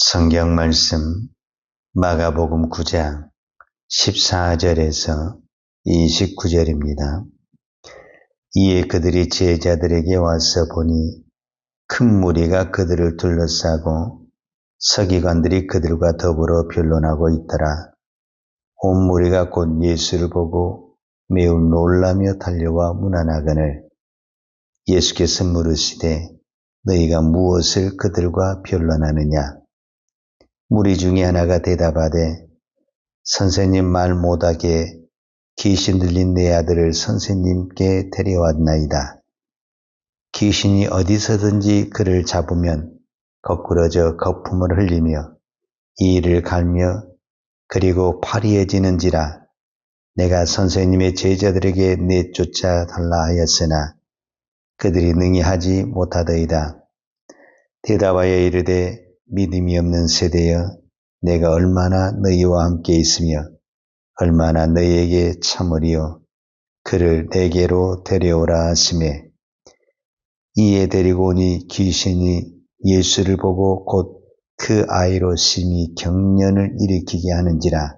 성경 말씀 마가복음 9장 14절에서 29절입니다. 이에 그들이 제자들에게 와서 보니 큰 무리가 그들을 둘러싸고 서기관들이 그들과 더불어 변론하고 있더라. 온 무리가 곧 예수를 보고 매우 놀라며 달려와 문안하거늘 예수께서 물으시되 너희가 무엇을 그들과 변론하느냐? 무리 중에 하나가 대답하되 선생님 말 못하게 귀신 들린 내 아들을 선생님께 데려왔나이다. 귀신이 어디서든지 그를 잡으면 거꾸러져 거품을 흘리며 이를 갈며 그리고 파리해지는지라. 내가 선생님의 제자들에게 내쫓아 달라 하였으나 그들이 능히 하지 못하더이다. 대답하여 이르되 믿음이 없는 세대여, 내가 얼마나 너희와 함께 있으며 얼마나 너희에게 참으리요. 그를 내게로 데려오라 하시매 이에 데리고 오니 귀신이 예수를 보고 곧 그 아이로 심히 경련을 일으키게 하는지라.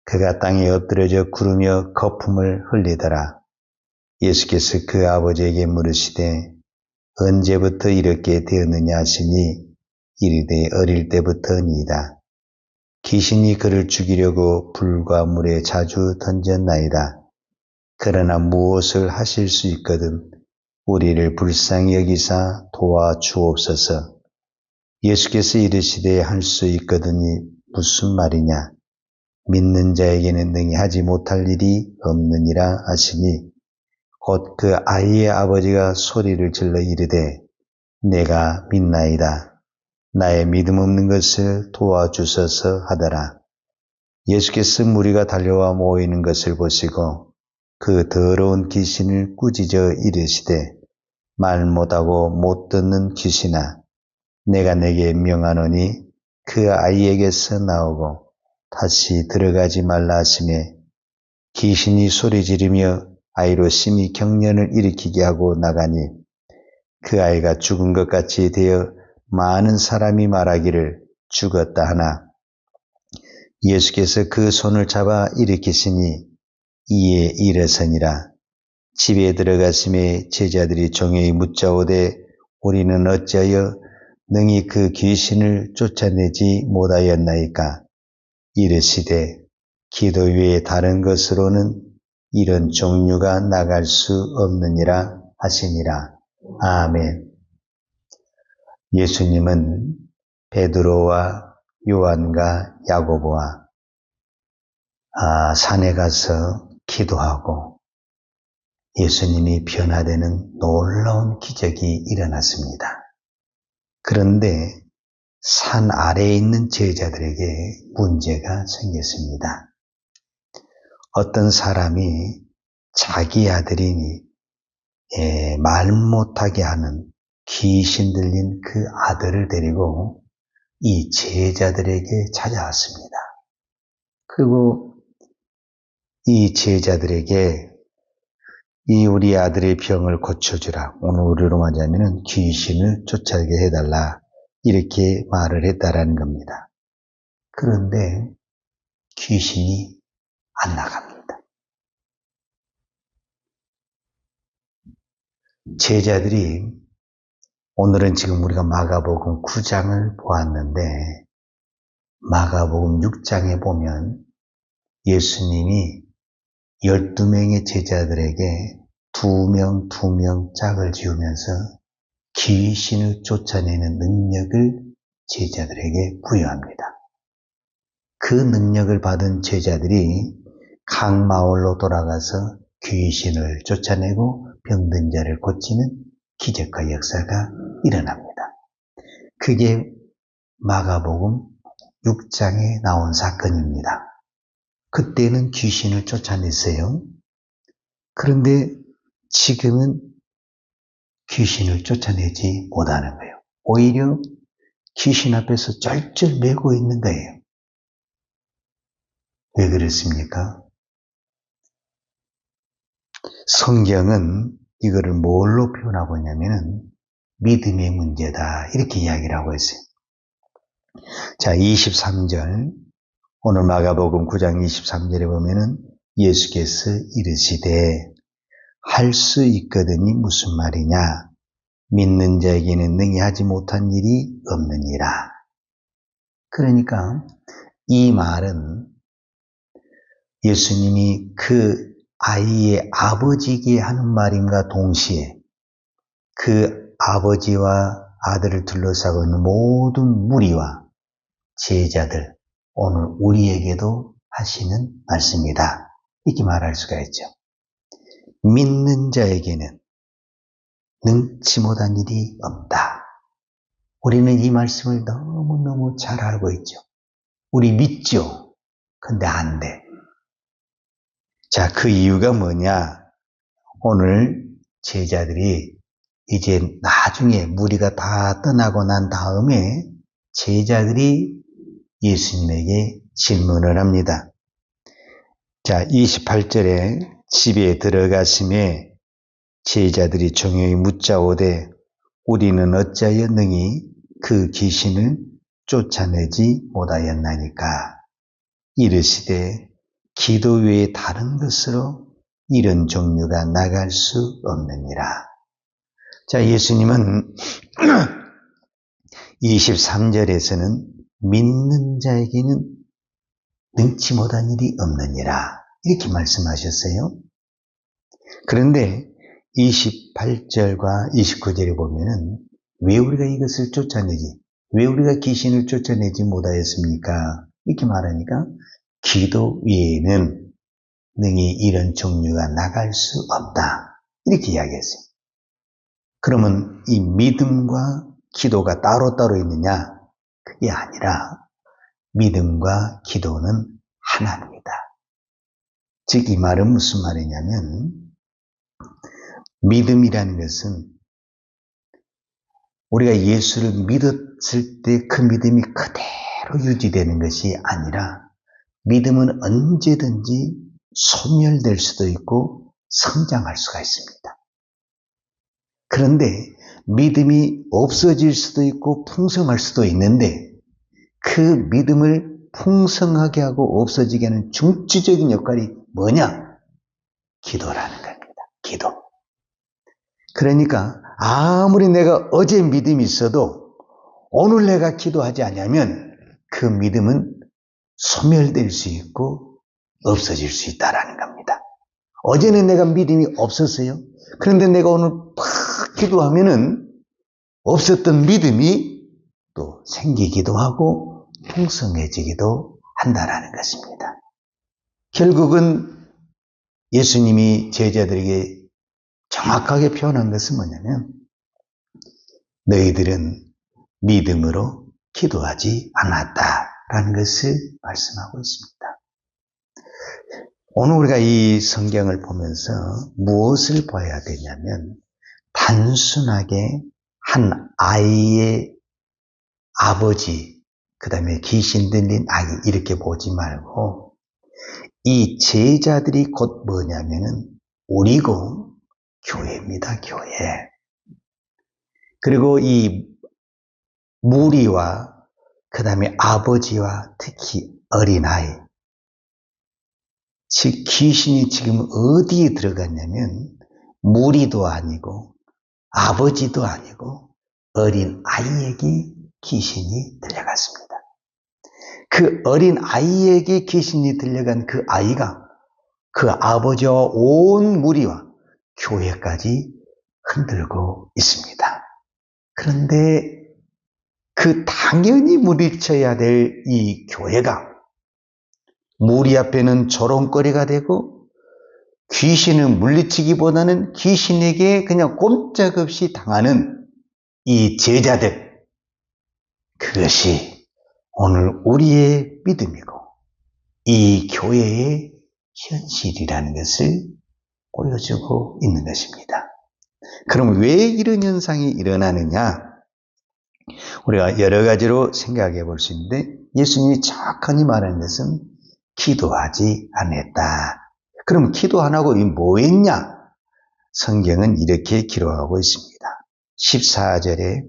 그가 땅에 엎드려져 구르며 거품을 흘리더라. 예수께서 그 아버지에게 물으시되 언제부터 이렇게 되었느냐 하시니 이르되 어릴 때부터니이다. 귀신이 그를 죽이려고 불과 물에 자주 던졌나이다. 그러나 무엇을 하실 수 있거든 우리를 불쌍히 여기사 도와주옵소서. 예수께서 이르시되 할 수 있거든이 무슨 말이냐? 믿는 자에게는 능히 하지 못할 일이 없느니라 하시니 곧 그 아이의 아버지가 소리를 질러 이르되 내가 믿나이다. 나의 믿음 없는 것을 도와주소서 하더라. 예수께서 무리가 달려와 모이는 것을 보시고 그 더러운 귀신을 꾸짖어 이르시되 말 못하고 못 듣는 귀신아, 내가 내게 명하노니 그 아이에게서 나오고 다시 들어가지 말라 하시매 귀신이 소리 지르며 아이로 심히 경련을 일으키게 하고 나가니 그 아이가 죽은 것 같이 되어 많은 사람이 말하기를 죽었다 하나 예수께서 그 손을 잡아 일으키시니 이에 일어서니라. 집에 들어가심에 제자들이 종에게 묻자오되 우리는 어찌하여 능히 그 귀신을 쫓아내지 못하였나이까? 이르시되 기도 외에 다른 것으로는 이런 종류가 나갈 수 없느니라 하시니라. 아멘. 예수님은 베드로와 요한과 야고보와 산에 가서 기도하고 예수님이 변화되는 놀라운 기적이 일어났습니다. 그런데 산 아래에 있는 제자들에게 문제가 생겼습니다. 어떤 사람이 자기 아들이니 말 못하게 하는 귀신 들린 그 아들을 데리고 이 제자들에게 찾아왔습니다. 그리고 이 제자들에게 이 우리 아들의 병을 고쳐주라. 오늘 우리로 말하자면 귀신을 쫓아게 해달라. 이렇게 말을 했다라는 겁니다. 그런데 귀신이 안 나갑니다. 제자들이 오늘은 지금 우리가 마가복음 9장을 보았는데 마가복음 6장에 보면 예수님이 12명의 제자들에게 2명 짝을 지으면서 귀신을 쫓아내는 능력을 제자들에게 부여합니다. 그 능력을 받은 제자들이 각 마을로 돌아가서 귀신을 쫓아내고 병든 자를 고치는 기적과 역사가 일어납니다. 그게 마가복음 6장에 나온 사건입니다. 그때는 귀신을 쫓아냈어요. 그런데 지금은 귀신을 쫓아내지 못하는 거예요. 오히려 귀신 앞에서 쩔쩔 매고 있는 거예요. 왜 그렇습니까? 성경은 이거를 뭘로 표현하고 있냐면은 믿음의 문제다 이렇게 이야기를 하고 있어요. 자, 23절. 오늘 마가복음 9장 23절에 보면은 예수께서 이르시되 할 수 있거든이 무슨 말이냐? 믿는 자에게는 능히 하지 못한 일이 없느니라. 그러니까 이 말은 예수님이 그 아이의 아버지에게 하는 말임과 동시에 그 아버지와 아들을 둘러싸고 있는 모든 무리와 제자들, 오늘 우리에게도 하시는 말씀이다. 이렇게 말할 수가 있죠. 믿는 자에게는 능치 못한 일이 없다. 우리는 이 말씀을 너무너무 잘 알고 있죠. 우리 믿죠. 근데 안 돼. 자, 그 이유가 뭐냐? 오늘 제자들이 이제 나중에 무리가 다 떠나고 난 다음에 제자들이 예수님에게 질문을 합니다. 자, 28절에 집에 들어가심에 제자들이 종용이 묻자오되 우리는 어찌하여 능히 그 귀신을 쫓아내지 못하였나니까. 이르시되 기도 외에 다른 것으로 이런 종류가 나갈 수 없느니라. 자, 예수님은 23절에서는 믿는 자에게는 능치 못한 일이 없느니라 이렇게 말씀하셨어요. 그런데 28절과 29절에 보면은 왜 우리가 이것을 쫓아내지? 왜 우리가 귀신을 쫓아내지 못하였습니까? 이렇게 말하니까 기도 외에는 능히 이런 종류가 나갈 수 없다. 이렇게 이야기했어요. 그러면 이 믿음과 기도가 따로따로 있느냐? 그게 아니라 믿음과 기도는 하나입니다. 즉 이 말은 무슨 말이냐면 믿음이라는 것은 우리가 예수를 믿었을 때 그 믿음이 그대로 유지되는 것이 아니라 믿음은 언제든지 소멸될 수도 있고 성장할 수가 있습니다. 그런데 믿음이 없어질 수도 있고 풍성할 수도 있는데 그 믿음을 풍성하게 하고 없어지게 하는 중추적인 역할이 뭐냐? 기도라는 겁니다. 기도. 그러니까 아무리 내가 어제 믿음이 있어도 오늘 내가 기도하지 않으면 그 믿음은 소멸될 수 있고 없어질 수 있다라는 겁니다. 어제는 내가 믿음이 없었어요. 그런데 내가 오늘 팍 기도하면은 없었던 믿음이 또 생기기도 하고 풍성해지기도 한다라는 것입니다. 결국은 예수님이 제자들에게 정확하게 표현한 것은 뭐냐면 너희들은 믿음으로 기도하지 않았다라는 것을 말씀하고 있습니다. 오늘 우리가 이 성경을 보면서 무엇을 봐야 되냐면 단순하게 한 아이의 아버지, 그 다음에 귀신 들린 아이 이렇게 보지 말고 이 제자들이 곧 뭐냐면은 우리고 교회입니다. 교회. 그리고 이 무리와 그 다음에 아버지와 특히 어린아이, 즉 귀신이 지금 어디에 들어갔냐면 무리도 아니고 아버지도 아니고 어린 아이에게 귀신이 들려갔습니다. 그 어린 아이에게 귀신이 들려간 그 아이가 그 아버지와 온 무리와 교회까지 흔들고 있습니다. 그런데 그 당연히 물리쳐야 될 이 교회가 무리 앞에는 조롱거리가 되고 귀신을 물리치기보다는 귀신에게 그냥 꼼짝없이 당하는 이 제자들, 그것이 오늘 우리의 믿음이고 이 교회의 현실이라는 것을 보여주고 있는 것입니다. 그럼 왜 이런 현상이 일어나느냐? 우리가 여러 가지로 생각해 볼 수 있는데 예수님이 정확하게 말하는 것은 기도하지 않았다. 그럼 기도 안 하고 뭐 했냐? 성경은 이렇게 기록하고 있습니다. 14절에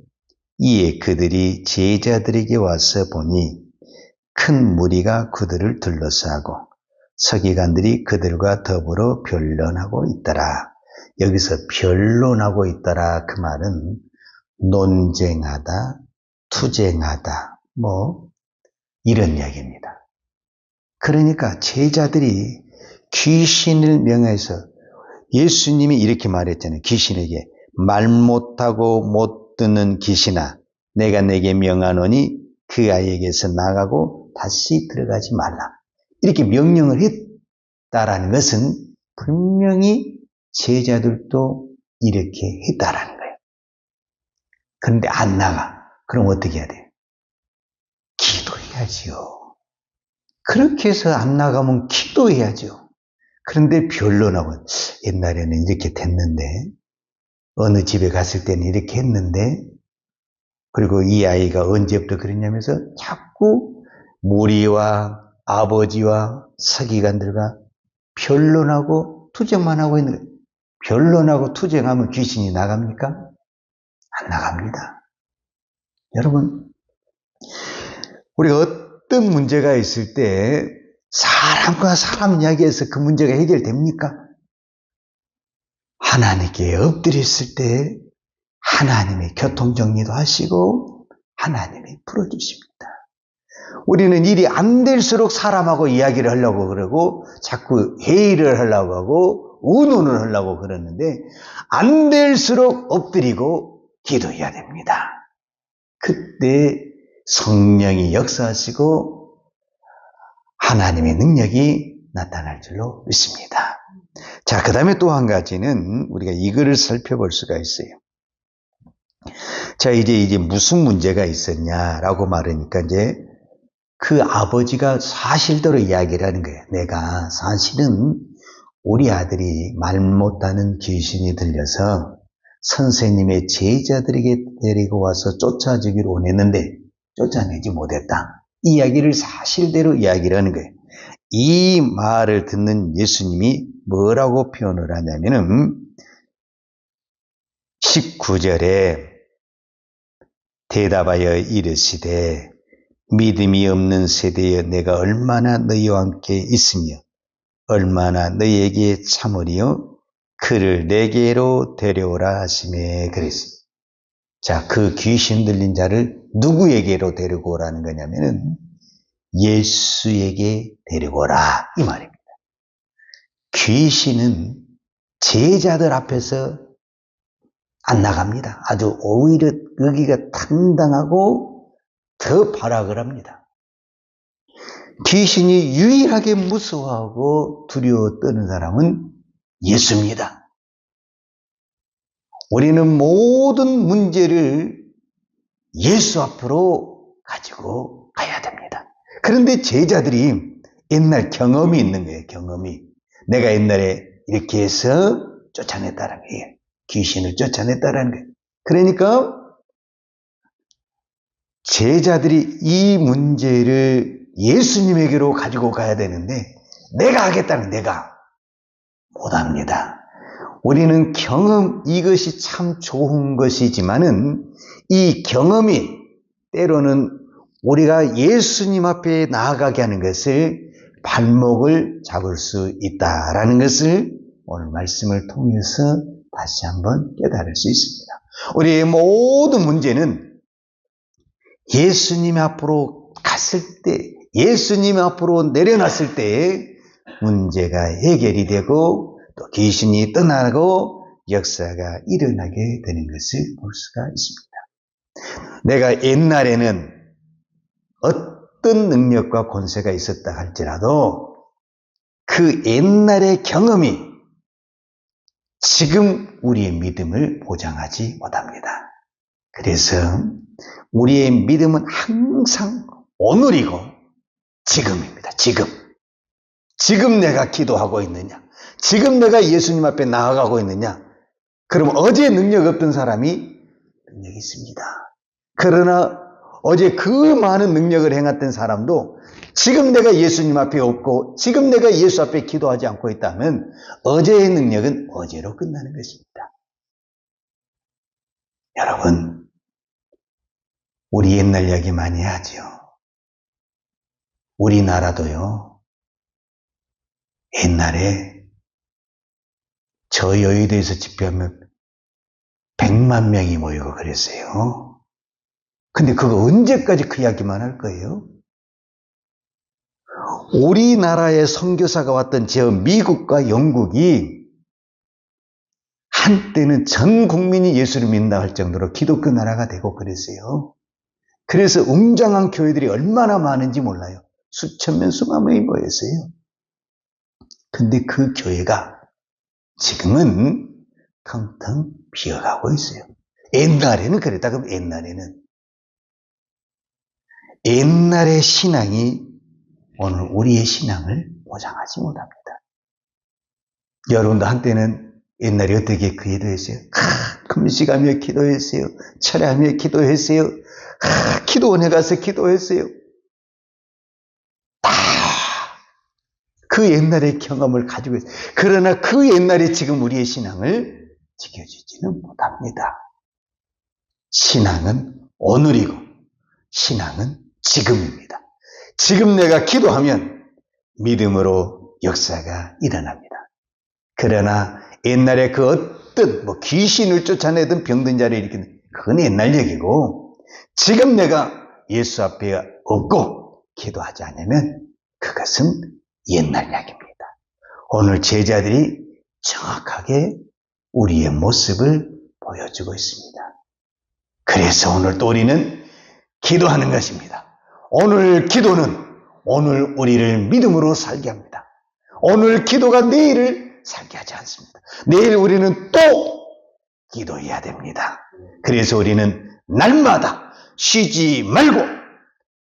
이에 그들이 제자들에게 와서 보니 큰 무리가 그들을 둘러싸고 서기관들이 그들과 더불어 변론하고 있더라. 여기서 변론하고 있더라. 그 말은 논쟁하다, 투쟁하다, 이런 이야기입니다. 그러니까 제자들이 귀신을 명해서 예수님이 이렇게 말했잖아요. 귀신에게 말 못하고 못 듣는 귀신아, 내가 내게 명하노니 그 아이에게서 나가고 다시 들어가지 말라. 이렇게 명령을 했다라는 것은 분명히 제자들도 이렇게 했다라는 거예요. 그런데 안 나가. 그럼 어떻게 해야 돼요? 기도해야지요. 그렇게 해서 안 나가면 기도해야죠. 그런데 변론하고 옛날에는 이렇게 됐는데 어느 집에 갔을 때는 이렇게 했는데 그리고 이 아이가 언제부터 그랬냐면서 자꾸 무리와 아버지와 서기관들과 변론하고 투쟁만 하고 있는 거예요. 변론하고 투쟁하면 귀신이 나갑니까? 안 나갑니다. 여러분, 우리가 어떤 문제가 있을 때 사람과 사람 이야기에서 그 문제가 해결됩니까? 하나님께 엎드렸을 때 하나님이 교통정리도 하시고 하나님이 풀어주십니다. 우리는 일이 안 될수록 사람하고 이야기를 하려고 그러고 자꾸 회의를 하려고 하고 의논을 하려고 그러는데 안 될수록 엎드리고 기도해야 됩니다. 그때 성령이 역사하시고 하나님의 능력이 나타날 줄로 믿습니다. 자, 그 다음에 또 한 가지는 우리가 이거를 살펴볼 수가 있어요. 자, 이제 무슨 문제가 있었냐라고 말하니까 이제 그 아버지가 사실대로 이야기를 하는 거예요. 내가 사실은 우리 아들이 말 못하는 귀신이 들려서 선생님의 제자들에게 데리고 와서 쫓아주기를 원했는데 쫓아내지 못했다. 이 이야기를 사실대로 이야기를 하는 거예요. 이 말을 듣는 예수님이 뭐라고 표현을 하냐면은 19절에 대답하여 이르시되 믿음이 없는 세대에 내가 얼마나 너희와 함께 있으며 얼마나 너희에게 참으리요 그를 내게로 데려오라 하시매 그랬습니다. 자, 그 귀신 들린 자를 누구에게로 데리고 오라는 거냐면은 예수에게 데리고 오라 이 말입니다. 귀신은 제자들 앞에서 안 나갑니다. 아주 오히려 여기가 당당하고 더 발악을 합니다. 귀신이 유일하게 무서워하고 두려워 떠는 사람은 예수입니다. 우리는 모든 문제를 예수 앞으로 가지고 가야 됩니다. 그런데 제자들이 옛날 경험이 있는 거예요. 경험이. 내가 옛날에 이렇게 해서 쫓아냈다는 거예요. 귀신을 쫓아냈다는 거예요. 그러니까 제자들이 이 문제를 예수님에게로 가지고 가야 되는데 내가 하겠다는 내가 못합니다. 우리는 경험 이것이 참 좋은 것이지만은 이 경험이 때로는 우리가 예수님 앞에 나아가게 하는 것을 발목을 잡을 수 있다라는 것을 오늘 말씀을 통해서 다시 한번 깨달을 수 있습니다. 우리의 모든 문제는 예수님 앞으로 갔을 때, 예수님 앞으로 내려놨을 때 문제가 해결이 되고 또 귀신이 떠나고 역사가 일어나게 되는 것을 볼 수가 있습니다. 내가 옛날에는 어떤 능력과 권세가 있었다 할지라도 그 옛날의 경험이 지금 우리의 믿음을 보장하지 못합니다. 그래서 우리의 믿음은 항상 오늘이고 지금입니다. 지금 내가 기도하고 있느냐? 지금 내가 예수님 앞에 나아가고 있느냐? 그럼 어제 능력 없던 사람이 능력이 있습니다. 그러나 어제 그 많은 능력을 행했던 사람도 지금 내가 예수님 앞에 없고 지금 내가 예수 앞에 기도하지 않고 있다면 어제의 능력은 어제로 끝나는 것입니다. 여러분, 우리 옛날 이야기 많이 하죠. 우리나라도요, 옛날에 저 여의도에서 집회하면 100만 명이 모이고 그랬어요. 근데 그거 언제까지 그 이야기만 할 거예요? 우리나라에 선교사가 왔던 저 미국과 영국이 한때는 전 국민이 예수를 믿는다 할 정도로 기독교 나라가 되고 그랬어요. 그래서 웅장한 교회들이 얼마나 많은지 몰라요. 수천 명, 수만 명이 모였어요. 근데 그 교회가 지금은 텅텅 비어가고 있어요. 옛날에는 그랬다. 그럼 옛날의 신앙이 오늘 우리의 신앙을 보장하지 못합니다. 여러분도 한때는 옛날에 어떻게 기도했어요? 금식하며 기도했어요. 철야하며 기도했어요. 기도원에 가서 기도했어요. 그 옛날의 경험을 가지고 있어요. 그러나 그 옛날에 지금 우리의 신앙을 지켜주지는 못합니다. 신앙은 오늘이고 신앙은 지금입니다. 지금 내가 기도하면 믿음으로 역사가 일어납니다. 그러나 옛날에 그 어떤 귀신을 쫓아내던 병든 자를 일으키는 그건 옛날 얘기고, 지금 내가 예수 앞에 엎고 기도하지 않으면 그것은 옛날 이야기입니다. 오늘 제자들이 정확하게 우리의 모습을 보여주고 있습니다. 그래서 오늘 또 우리는 기도하는 것입니다. 오늘 기도는 오늘 우리를 믿음으로 살게 합니다. 오늘 기도가 내일을 살게 하지 않습니다. 내일 우리는 또 기도해야 됩니다. 그래서 우리는 날마다 쉬지 말고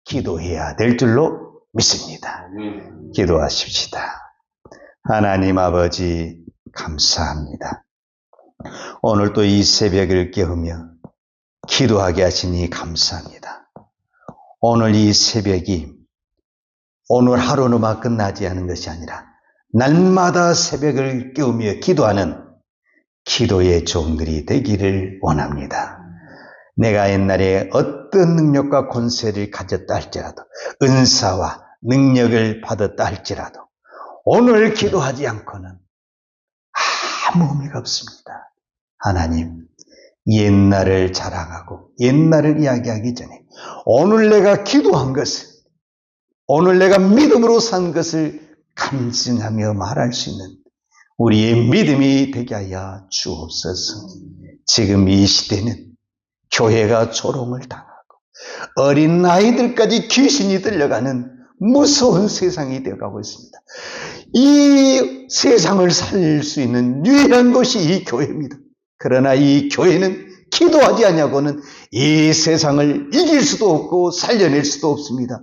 기도해야 될 줄로 믿습니다. 기도하십시다. 하나님 아버지 감사합니다. 오늘 또 이 새벽을 깨우며 기도하게 하시니 감사합니다. 오늘 이 새벽이 오늘 하루로만 끝나지 않은 것이 아니라 날마다 새벽을 깨우며 기도하는 기도의 종들이 되기를 원합니다. 내가 옛날에 어떤 능력과 권세를 가졌다 할지라도, 은사와 능력을 받았다 할지라도 오늘 기도하지 않고는 아무 의미가 없습니다. 하나님, 옛날을 자랑하고 옛날을 이야기하기 전에 오늘 내가 기도한 것을, 오늘 내가 믿음으로 산 것을 감증하며 말할 수 있는 우리의 믿음이 되게 하여 주옵소서. 지금 이 시대는 교회가 조롱을 당하고 어린 아이들까지 귀신이 들려가는 무서운 세상이 되어가고 있습니다. 이 세상을 살릴 수 있는 유일한 것이 이 교회입니다. 그러나 이 교회는 기도하지 않냐고는 이 세상을 이길 수도 없고 살려낼 수도 없습니다.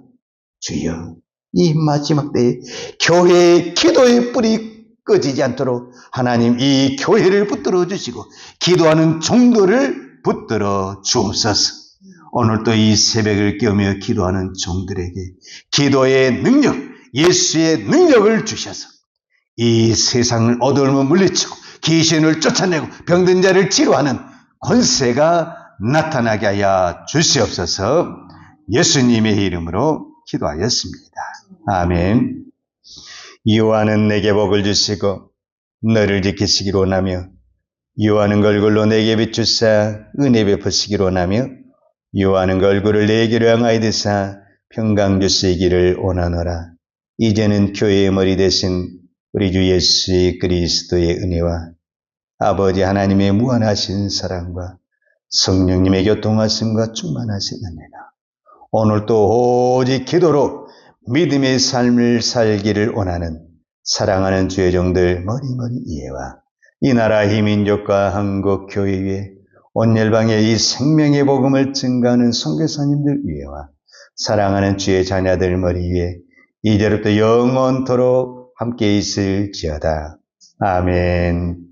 주여, 이 마지막 때에 교회의 기도의 뿌리 꺼지지 않도록 하나님 이 교회를 붙들어 주시고 기도하는 종들을 붙들어 주옵소서. 오늘 또 이 새벽을 깨우며 기도하는 종들에게 기도의 능력, 예수의 능력을 주셔서 이 세상을 어두움을 물리치고 귀신을 쫓아내고 병든 자를 치료하는 권세가 나타나게 하여 주시옵소서. 예수님의 이름으로 기도하였습니다. 아멘. 여호와는 내게 복을 주시고 너를 지키시기로 원하며 여호와는 얼굴로 내게 비추사 은혜 베푸시기로 원하며 여호와는 얼굴을 내게로 향하여 드사 평강 주시기를 원하노라. 이제는 교회의 머리 대신 우리 주 예수 그리스도의 은혜와 아버지 하나님의 무한하신 사랑과 성령님의 교통하심과 충만하신 은혜가 오늘도 오직 기도로 믿음의 삶을 살기를 원하는 사랑하는 주의 종들 머리머리 이해와 이 나라 이 민족과 한국 교회 위에 온 열방에 이 생명의 복음을 증가하는 선교사님들 위에와 사랑하는 주의 자녀들 머리 위에 이제부터 영원토록 함께 있을지어다. 아멘.